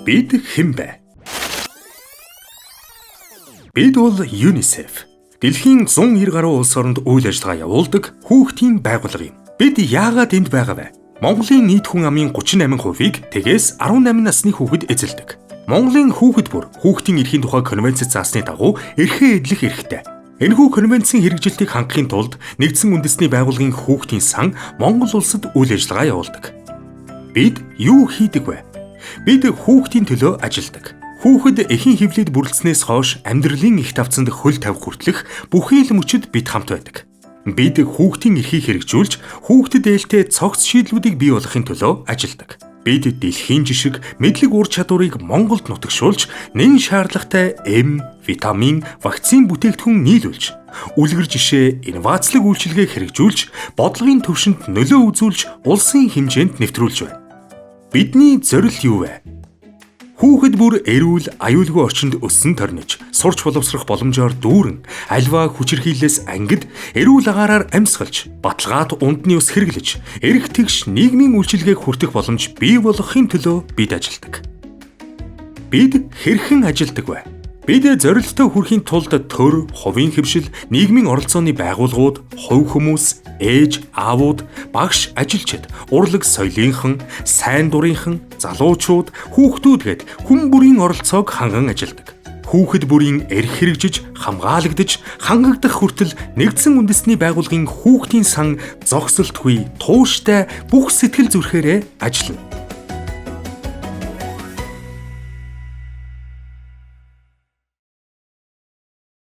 Бид хэн бэ? Бид бол UNICEF. Дэлхийн 190 гаруй улс оронд үйл ажиллагаа явуулдаг хүүхдийн байгууллага юм. Бид яагаад энд байгаа вэ? Монголын нийт хүн амын 38%-ийг тэгээс 18 насны хүүхэд эзэлдэг. Монголын хүүхэд бүр хүүхдийн эрхийн тухай конвенцэд заасны дагуу эрхээ эдлэх эрхтэй. Энэхүү конвенцийн хэрэгжилтийг хангахын тулд Нэгдсэн үндэсний байгууллагын хүүхдийн сан Монгол улсад үйл ажиллагаа явуулдаг. Бид юу хийдэг вэ? Бид хүүхдийн төлөө ажилдаг. Хүүхэд эхийн хөвлөд бүрэлдэснээс хойш амьдралын их давцанд хөл тавих хүртэлх бүхий л мөчөд бид хамт байдаг. Бид хүүхдийн эрхийг хэрэгжүүлж хүүхдэд ээлтэй цогц шийдлүүдийг бий болгохын төлөө ажилдаг. Бид дэлхийн жишг мэдлэг ур чадварыг Монголд нутагшуулж, нэн шаардлагатай витамин, вакцин бүтээгдэхүүн нийлүүлж, үлгэр жишээ инновацлог үйлчилгээ хэрэгжүүлж, бодлогын төвшөнд нөлөө үзүүлж, улсын хэмжээнд нэвтрүүлж байна. Бидний зорилт юу вэ? Хүүхэд бүр эрүүл, аюулгүй орчинд өссөн торнож, сурч боловсрох боломжоор дүүрэн, альва хүчирхийллээс ангид, эрүүл агаараар амьсгалж, баталгаат ундны ус хэрэглэж, эрх тэгш нийгмийн үйлчилгээг хүртэх боломж бий болгохын төлөө бид ажилдаг. Бид хэрхэн ажилдаг вэ? Бид зорилттой хүрэхийн тулд төр, хувийн хөвшил, нийгмийн оролцооны байгууллагууд, хувь хүмүүс, ээж, аавууд, багш, ажилчид, урлаг соёлынхан, сайн дурынхан, залуучууд, хүүхдүүд гээд хүн бүрийн оролцоог ханган ажилдаг. Хүүхэд бүрийн эрх хэрэгжиж, хамгаалагдаж, хангагдах хүртэл Нэгдсэн үндэсний байгууллагын хүүхдийн сан зогсолтгүй, тууштай бүх сэтгэл зүрхээрээ ажиллана.